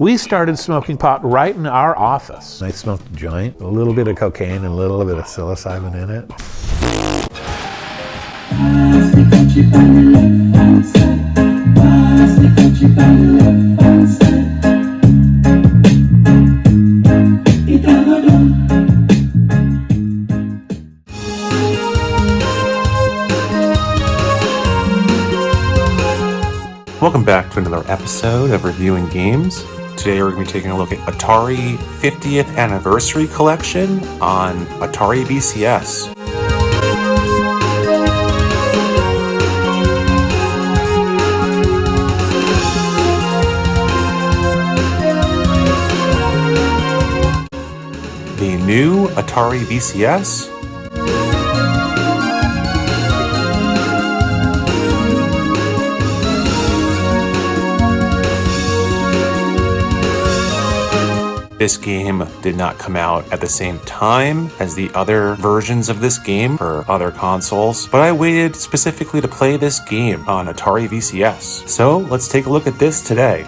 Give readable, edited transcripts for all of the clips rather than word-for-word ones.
We started smoking pot right in our office. I smoked a joint, a little bit of cocaine and a little bit of psilocybin in it. Welcome back to another episode of Reviewing Games. Today we're going to be taking a look at Atari 50th Anniversary Collection on Atari VCS. The new Atari VCS. This game did not come out at the same time as the other versions of this game for other consoles, but I waited specifically to play this game on Atari VCS. So let's take a look at this today.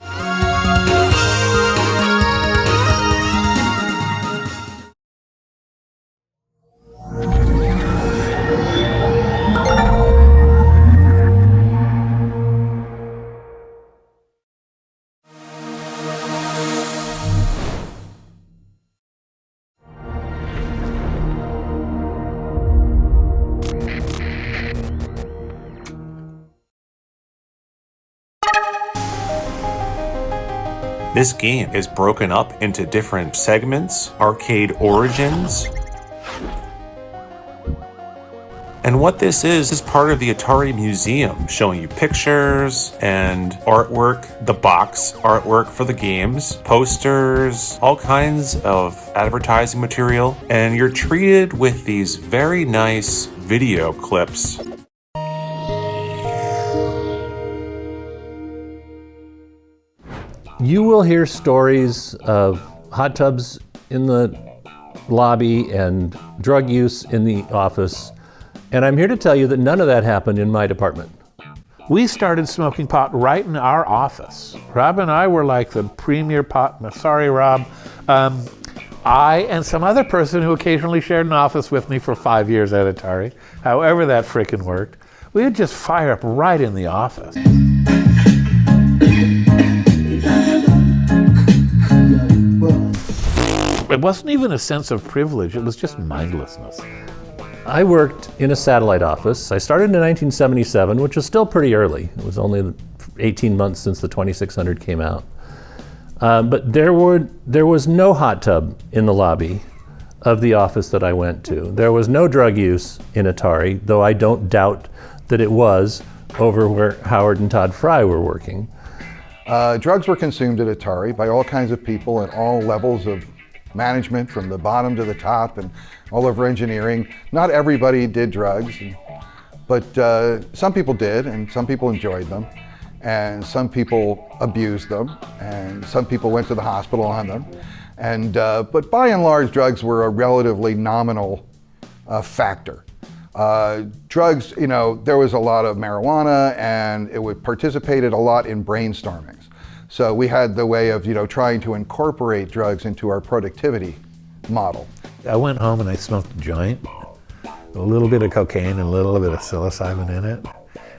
This game is broken up into different segments, arcade origins. And what this is part of the Atari Museum, showing you pictures and artwork, the box artwork for the games, posters, all kinds of advertising material. And you're treated with these very nice video clips. You will hear stories of hot tubs in the lobby and drug use in the office, and I'm here to tell you that none of that happened in my department. We started smoking pot right in our office. Rob and I were like the premier pot. Sorry, Rob. I and some other person who occasionally shared an office with me for 5 years at Atari, however that frickin' worked, we would just fire up right in the office. It wasn't even a sense of privilege, it was just mindlessness. I worked in a satellite office. I started in 1977, which was still pretty early. It was only 18 months since the 2600 came out. But there was no hot tub in the lobby of the office that I went to. There was no drug use in Atari, though I don't doubt that it was over where Howard and Todd Fry were working. Drugs were consumed at Atari by all kinds of people at all levels of management, from the bottom to the top and all over engineering. Not everybody did drugs, but some people did, and some people enjoyed them, and some people abused them, and some people went to the hospital on them. And but by and large, drugs were a relatively nominal factor. Drugs, you know, there was a lot of marijuana, and it would participated a lot in brainstormings. So we had the way of, trying to incorporate drugs into our productivity model. I went home and I smoked a joint, a little bit of cocaine and a little bit of psilocybin in it.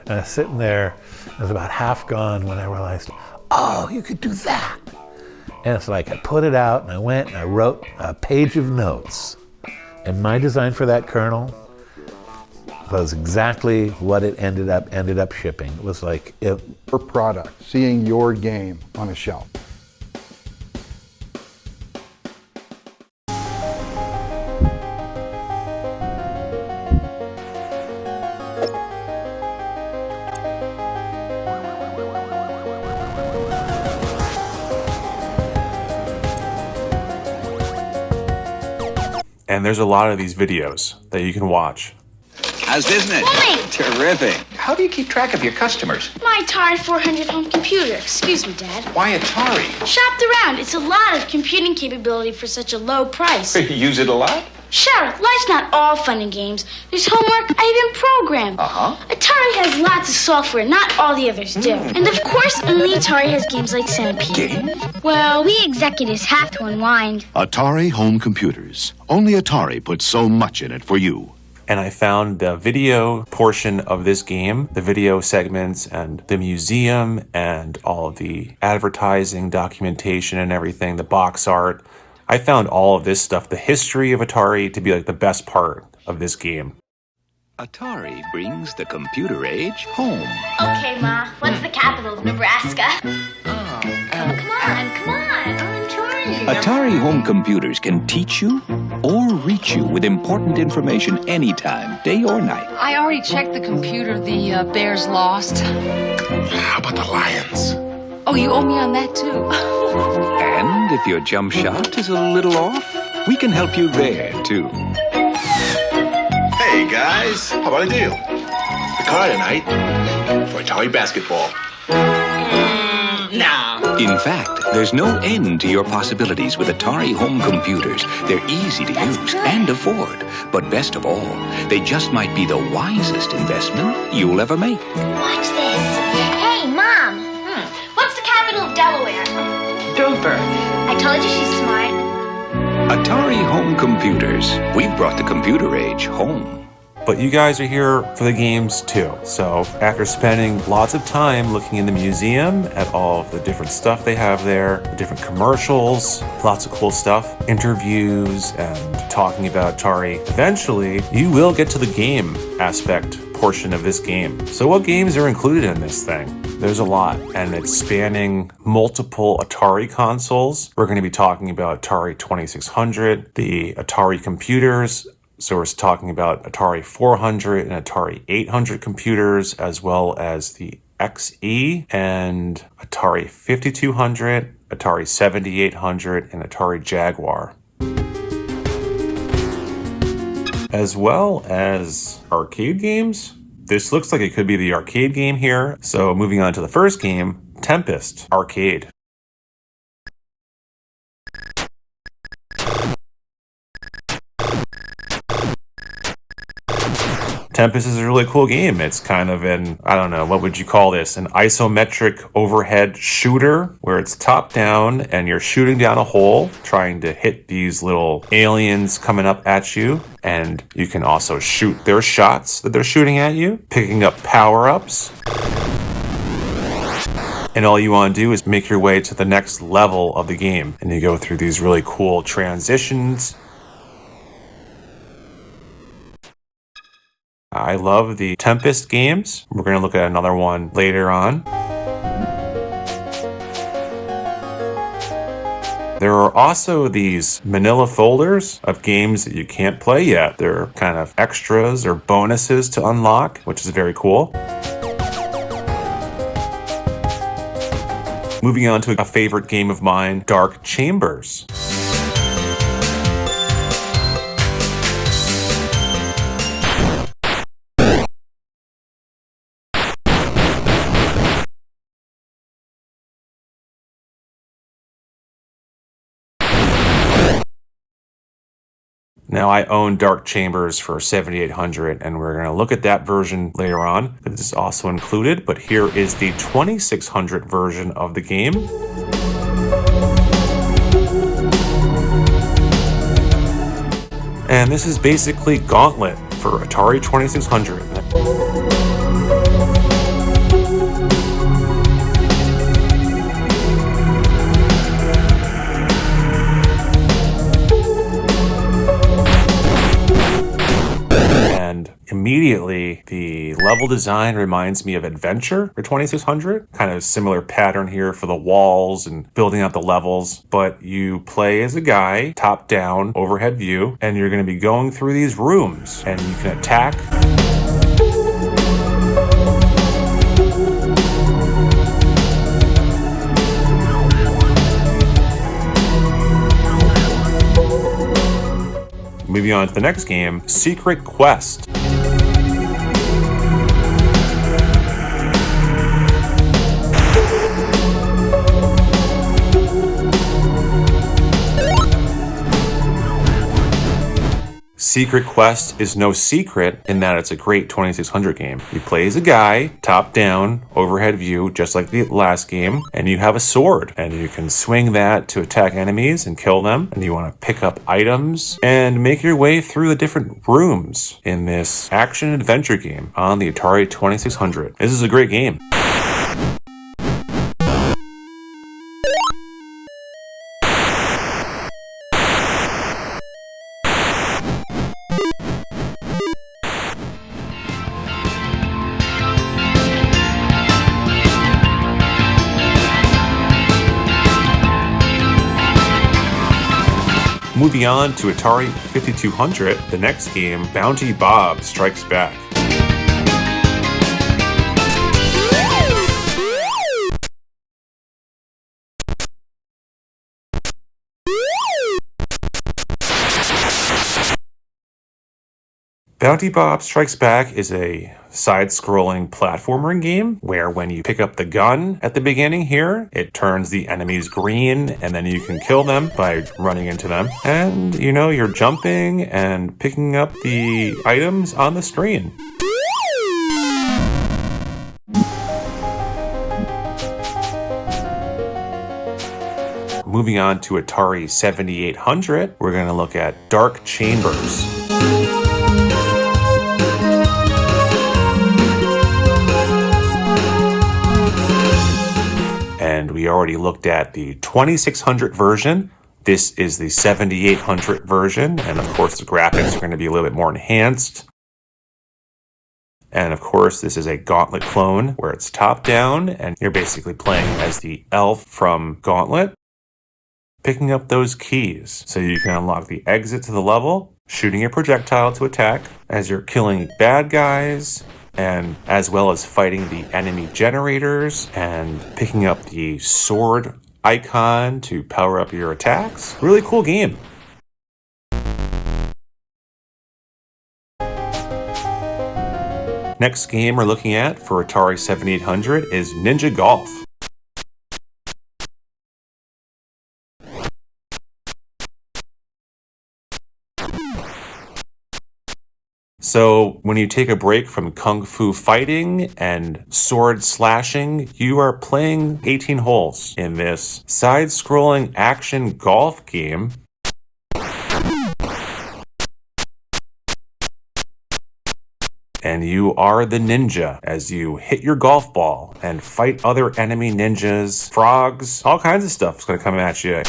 And I was sitting there, it was about half gone when I realized, oh, you could do that. And it's like I put it out and I went and I wrote a page of notes. And my design for that kernel was exactly what it ended up shipping. It was like your product, seeing your game on a shelf. And there's a lot of these videos that you can watch. How's business? Morning. Terrific. how do you keep track of your customers? My Atari 400 home computer. Excuse me, Dad. Why Atari? Shopped around. It's a lot of computing capability for such a low price. You use it a lot? Sure, life's not all fun and games. There's homework I even program. Atari has lots of software, not all the others do. And of course, only Atari has games like Centipede. Games? Well, we executives have to unwind. Atari home computers. Only Atari puts so much in it for you. And I found the video portion of this game, the video segments and the museum and all of the advertising, documentation and everything, the box art. I found all of this stuff, the history of Atari, to be like the best part of this game. Atari brings the computer age home. Okay, Ma, what's the capital of Nebraska? Come on. I'm trying. Atari home computers can teach you or reach you with important information anytime, day or night. I already checked the computer. The Bears lost. How about the Lions? Oh, you owe me on that, too. And if your jump shot is a little off, we can help you there, too. Hey, guys, how about a deal? The car tonight for Atari basketball. No. In fact, there's no end to your possibilities with Atari home computers. They're easy to use and afford. But best of all, they just might be the wisest investment you'll ever make. Watch this. Hey, Mom. What's the capital of Delaware? Dover. I told you she's smart. Atari home computers. We've brought the computer age home. But you guys are here for the games too. So after spending lots of time looking in the museum at all of the different stuff they have there, the different commercials, lots of cool stuff, interviews, and talking about Atari, eventually you will get to the game aspect portion of this game. So what games are included in this thing? There's a lot, and it's spanning multiple Atari consoles. We're going to be talking about Atari 2600, the Atari computers. So we're talking about Atari 400 and Atari 800 computers, as well as the XE and Atari 5200, Atari 7800, and Atari Jaguar. As well as arcade games. This looks like it could be the arcade game here. So moving on to the first game, Tempest Arcade. Tempest is a really cool game. It's kind of an, I don't know, what would you call this? An isometric overhead shooter where it's top down and you're shooting down a hole, trying to hit these little aliens coming up at you. And you can also shoot their shots that they're shooting at you, picking up power-ups. And all you want to do is make your way to the next level of the game. And you go through these really cool transitions. I love the Tempest games. We're going to look at another one later on. There are also these manila folders of games that you can't play yet. They're kind of extras or bonuses to unlock, which is very cool. Moving on to a favorite game of mine, Dark Chambers. Now, I own Dark Chambers for 7800, and we're going to look at that version later on. This is also included, but here is the 2600 version of the game. And this is basically Gauntlet for Atari 2600. Immediately, the level design reminds me of Adventure for 2600. Kind of similar pattern here for the walls and building out the levels. But you play as a guy, top-down, overhead view, and you're going to be going through these rooms. And you can attack. Moving on to the next game, Secret Quest. Secret Quest is no secret in that it's a great 2600 game. You play as a guy, top-down, overhead view, just like the last game, and you have a sword, and you can swing that to attack enemies and kill them, and you want to pick up items and make your way through the different rooms in this action-adventure game on the Atari 2600. This is a great game. Moving on to Atari 5200, the next game, Bounty Bob Strikes Back. Bounty Bob Strikes Back is a side-scrolling platformer game where when you pick up the gun at the beginning here, it turns the enemies green and then you can kill them by running into them. And, you know, you're jumping and picking up the items on the screen. Moving on to Atari 7800, we're going to look at Dark Chambers. And we already looked at the 2600 version. This is the 7800 version. And of course, the graphics are going to be a little bit more enhanced. And of course, this is a Gauntlet clone where it's top down and you're basically playing as the elf from Gauntlet, picking up those keys so you can unlock the exit to the level, shooting a projectile to attack as you're killing bad guys, and as well as fighting the enemy generators and picking up the sword icon to power up your attacks. Really cool game. Next game we're looking at for Atari 7800 is Ninja Golf. So when you take a break from kung fu fighting and sword slashing, you are playing 18 holes in this side-scrolling action golf game. And you are the ninja as you hit your golf ball and fight other enemy ninjas, frogs, all kinds of stuff is going to come at you.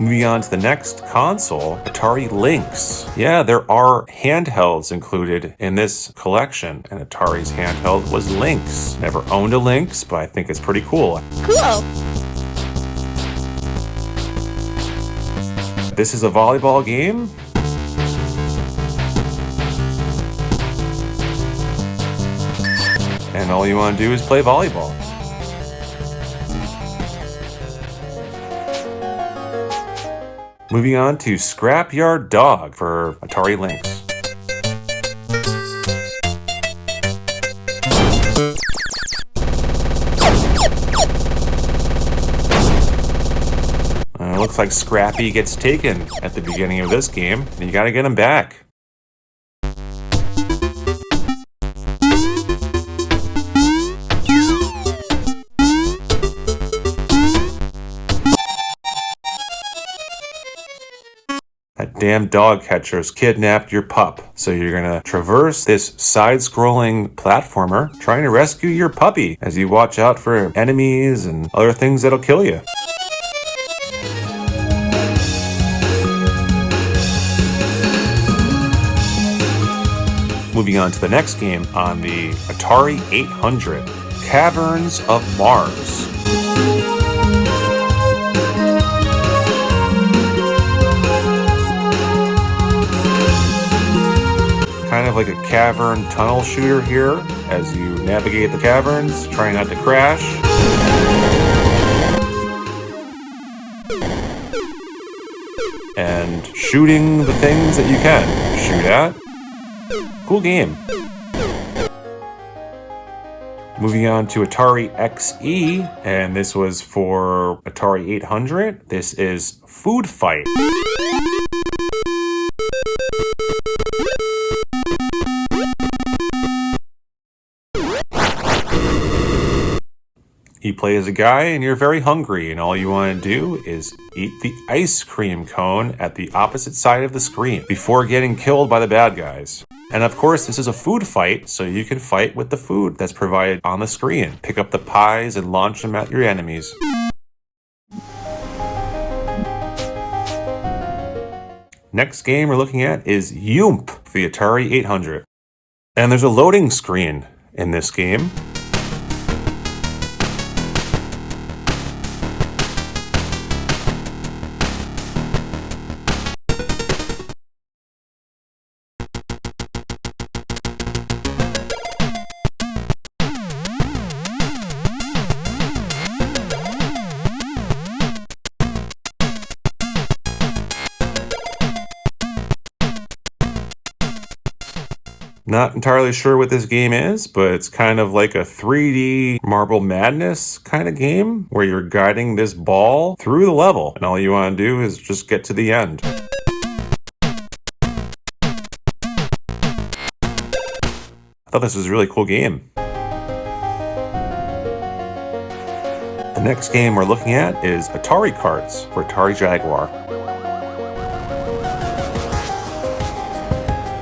Moving on to the next console, Atari Lynx. Yeah, there are handhelds included in this collection, and Atari's handheld was Lynx. Never owned a Lynx, but I think it's pretty cool. Cool. This is a volleyball game. And all you want to do is play volleyball. Moving on to Scrapyard Dog for Atari Lynx. Looks like Scrappy gets taken at the beginning of this game, and you gotta get him back. That damn dog catcher's kidnapped your pup. So you're gonna traverse this side-scrolling platformer trying to rescue your puppy as you watch out for enemies and other things that'll kill you. Moving on to the next game on the Atari 800, Caverns of Mars. Kind of like a cavern tunnel shooter here as you navigate the caverns, trying not to crash. And shooting the things that you can shoot at. Cool game. Moving on to Atari XE, and this was for Atari 800. This is Food Fight. You play as a guy and you're very hungry, and all you want to do is eat the ice cream cone at the opposite side of the screen before getting killed by the bad guys. And of course, this is a food fight, so you can fight with the food that's provided on the screen. Pick up the pies and launch them at your enemies. Next game we're looking at is Yoomp for the Atari 800. And there's a loading screen in this game. Not entirely sure what this game is, but it's kind of like a 3D Marble Madness kind of game where you're guiding this ball through the level, and all you want to do is just get to the end. I thought this was a really cool game. The next game we're looking at is Atari Karts for Atari Jaguar.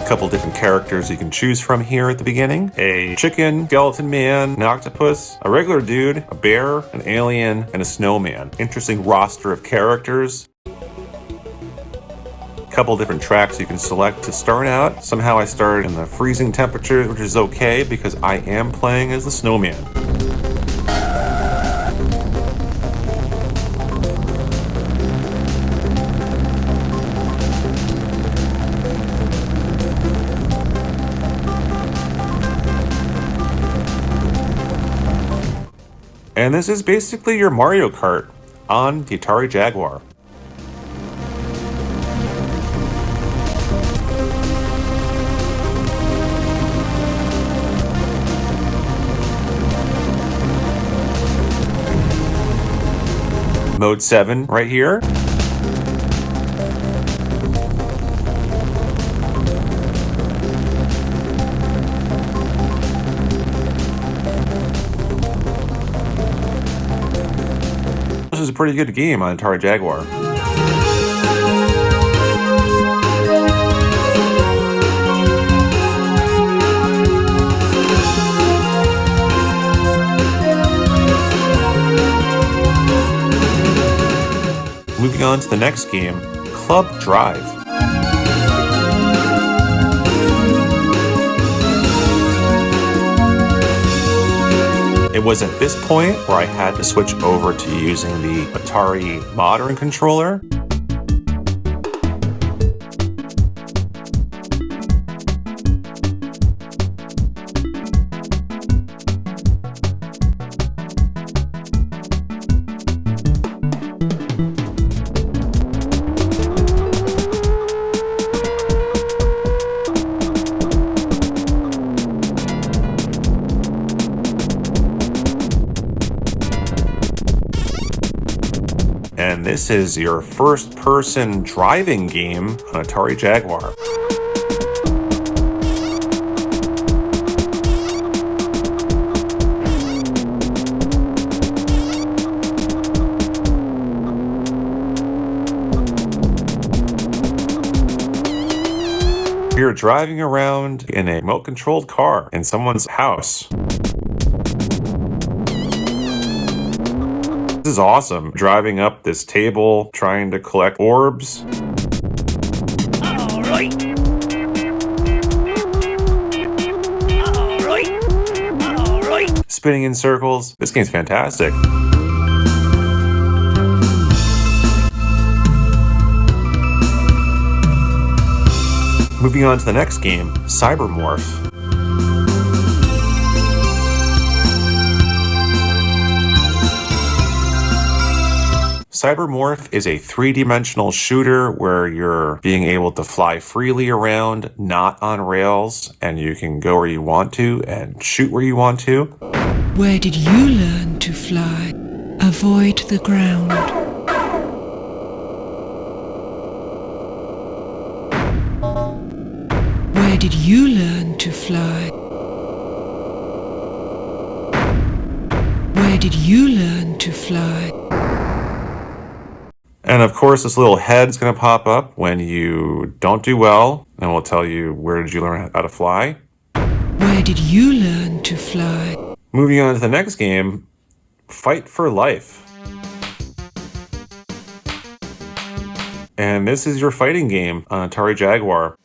Couple different characters you can choose from here at the beginning. A chicken, skeleton man, an octopus, a regular dude, a bear, an alien, and a snowman. Interesting roster of characters. Couple different tracks you can select to start out. Somehow I started in the freezing temperatures, which is okay because I am playing as the snowman. And this is basically your Mario Kart on the Atari Jaguar. Mode 7 right here. This is a pretty good game on Atari Jaguar. Moving on to the next game, Club Drive. It was at this point where I had to switch over to using the Atari Modern controller. And this is your first-person driving game on Atari Jaguar. You're driving around in a remote-controlled car in someone's house. This is awesome. Driving up this table, trying to collect orbs. All right. Spinning in circles. This game's fantastic. Moving on to the next game, Cybermorph. Cybermorph is a three-dimensional shooter where you're being able to fly freely around, not on rails, and you can go where you want to and shoot where you want to. Where did you learn to fly? Avoid the ground. Where did you learn to fly? Where did you learn to fly? And of course, this little head's going to pop up when you don't do well, and we'll tell you, where did you learn how to fly? Where did you learn to fly? Moving on to the next game, Fight for Life. And this is your fighting game on Atari Jaguar.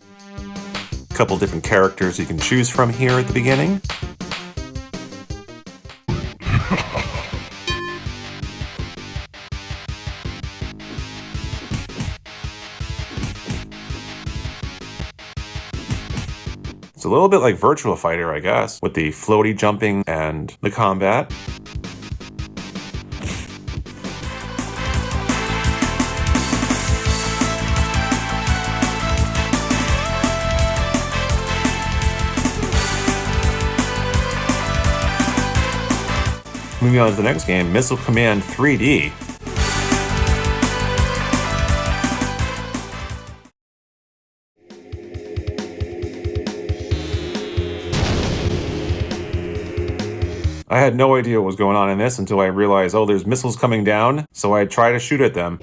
A couple different characters you can choose from here at the beginning. It's a little bit like Virtua Fighter, I guess, with the floaty jumping and the combat. Moving on to the next game, Missile Command 3D. I had no idea what was going on in this until I realized, oh, there's missiles coming down, so I try to shoot at them.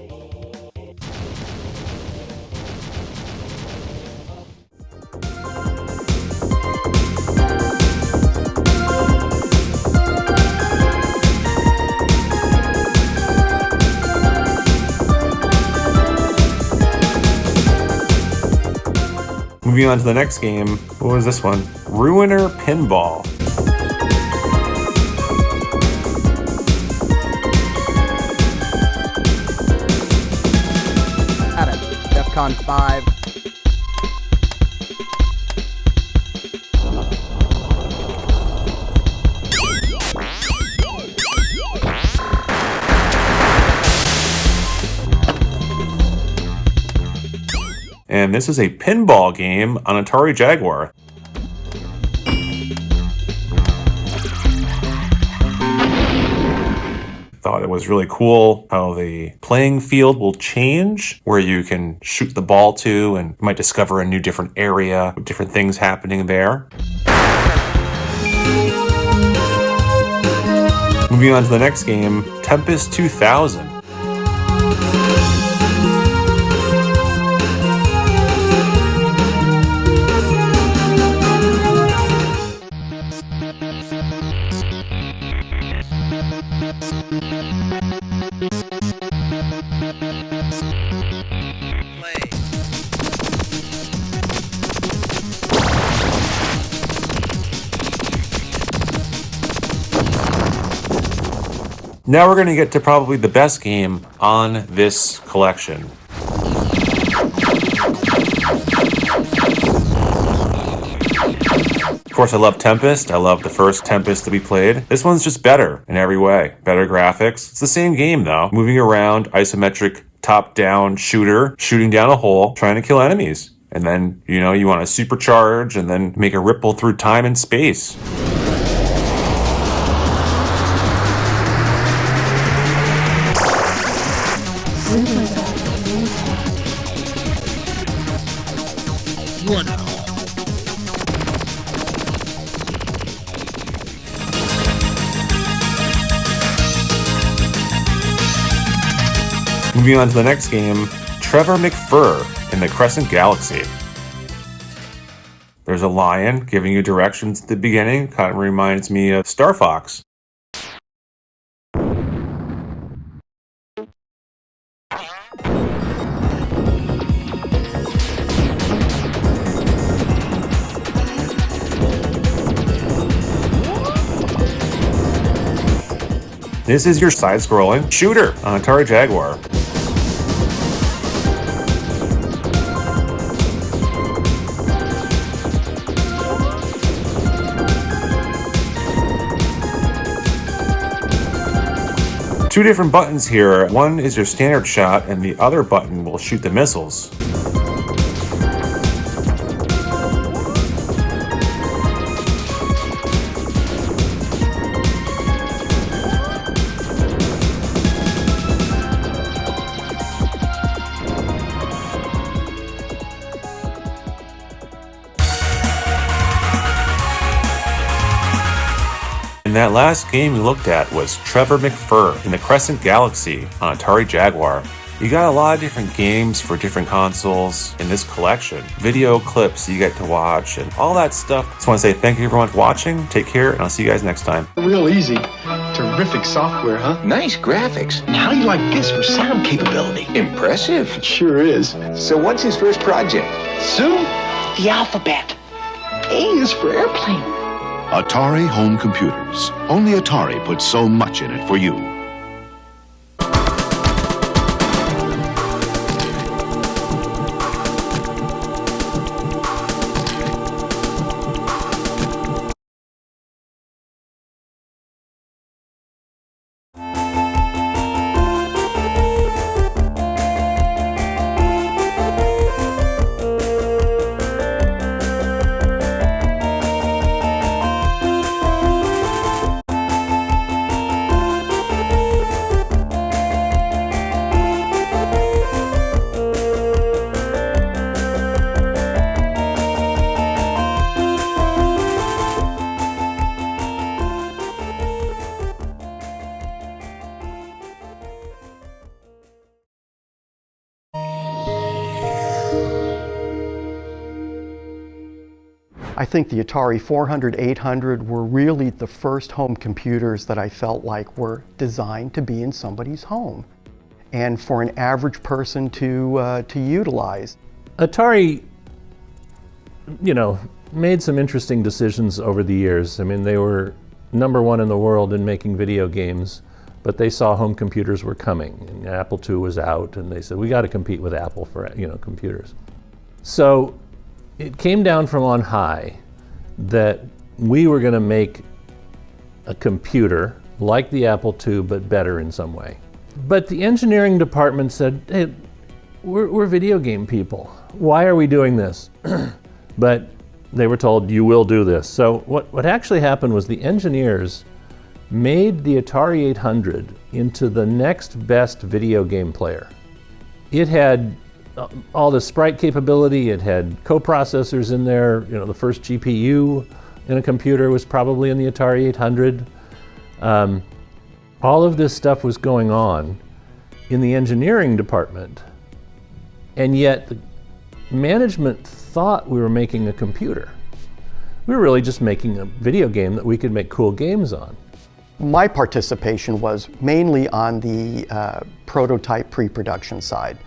Moving on to the next game, what was this one? Ruiner Pinball. DEFCON 5. And this is a pinball game on Atari Jaguar. Thought it was really cool how the playing field will change, where you can shoot the ball to and you might discover a new different area with different things happening there. Moving on to the next game, Tempest 2000. Now we're going to get to probably the best game on this collection. Of course, I love Tempest. I love the first Tempest to be played. This one's just better in every way. Better graphics. It's the same game though. Moving around, isometric top-down shooter, shooting down a hole, trying to kill enemies. And then, you know, you want to supercharge and then make a ripple through time and space. Moving on to the next game, Trevor McFur in the Crescent Galaxy. There's a lion giving you directions at the beginning. Kind of reminds me of Star Fox. This is your side-scrolling shooter on Atari Jaguar. two different buttons here. One is your standard shot, and the other button will shoot the missiles. And that last game we looked at was Trevor McFur in the Crescent Galaxy on Atari Jaguar. You got a lot of different games for different consoles in this collection. Video clips you get to watch and all that stuff. Just want to say thank you everyone for watching. Take care, and I'll see you guys next time. Real easy. Terrific software, huh? Nice graphics. And how do you like this for sound capability? Impressive. It sure is. So what's his first project? Soon, the alphabet. A is for airplane. Atari home computers. Only Atari puts so much in it for you. I think the Atari 400, 800 were really the first home computers that I felt like were designed to be in somebody's home and for an average person to utilize. Atari, made some interesting decisions over the years. I mean, they were #1 in the world in making video games, but they saw home computers were coming, and Apple II was out, and they said, we got to compete with Apple for, computers. So it came down from on high that we were going to make a computer like the Apple II, but better in some way. But the engineering department said, hey, we're video game people. Why are we doing this? But they were told, you will do this. So what actually happened was the engineers made the Atari 800 into the next best video game player. It had all the sprite capability, it had coprocessors in there. The first GPU in a computer was probably in the Atari 800. All of this stuff was going on in the engineering department, and yet the management thought we were making a computer. We were really just making a video game that we could make cool games on. My participation was mainly on the prototype pre-production side.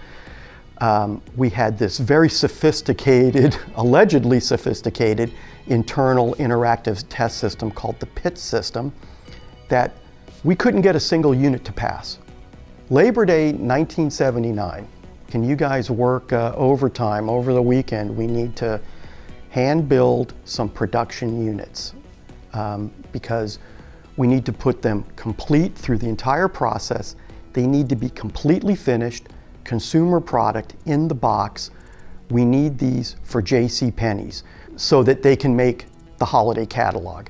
We had this very sophisticated, allegedly sophisticated, internal interactive test system called the PIT system that we couldn't get a single unit to pass. Labor Day 1979, can you guys work overtime over the weekend? We need to hand build some production units because we need to put them complete through the entire process. They need to be completely finished, consumer product in the box. We need these for JCPenney's so that they can make the holiday catalog.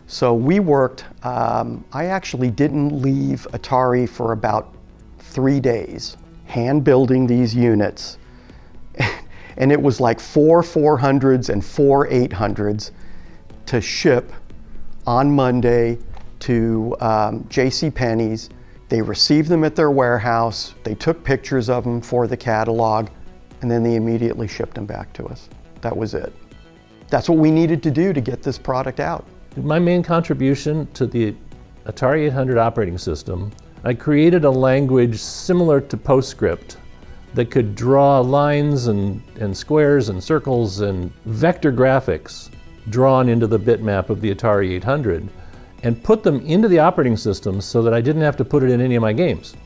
So we worked, I actually didn't leave Atari for about 3 days, hand building these units. And it was like 4 400s and 4 800s to ship on Monday to JCPenney's. They received them at their warehouse, they took pictures of them for the catalog, and then they immediately shipped them back to us. That was it. That's what we needed to do to get this product out. My main contribution to the Atari 800 operating system, I created a language similar to PostScript that could draw lines and squares and circles and vector graphics drawn into the bitmap of the Atari 800 and put them into the operating system so that I didn't have to put it in any of my games.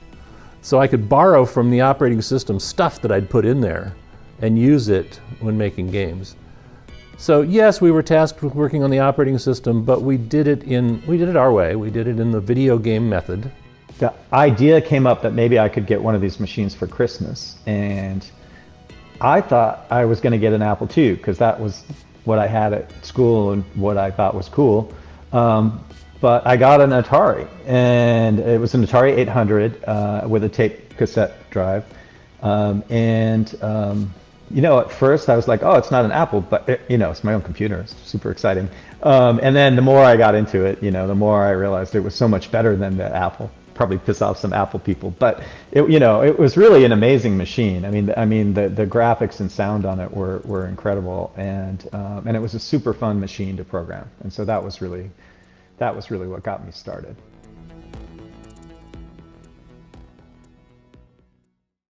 So I could borrow from the operating system stuff that I'd put in there and use it when making games. So yes, we were tasked with working on the operating system, but we did it our way. We did it in the video game method. the idea came up that maybe I could get one of these machines for Christmas, and I thought I was going to get an Apple II because that was what I had at school and what I thought was cool. But I got an Atari, and it was an Atari 800 with a tape cassette drive. You know, at first I was like, oh, it's not an Apple, but you know, it's my own computer. It's super exciting. And then the more I got into it, you know, the more I realized it was so much better than the Apple. Probably piss off some Apple people, but it, you know, it was really an amazing machine. I mean, the graphics and sound on it were incredible, and it was a super fun machine to program. And so that was really what got me started.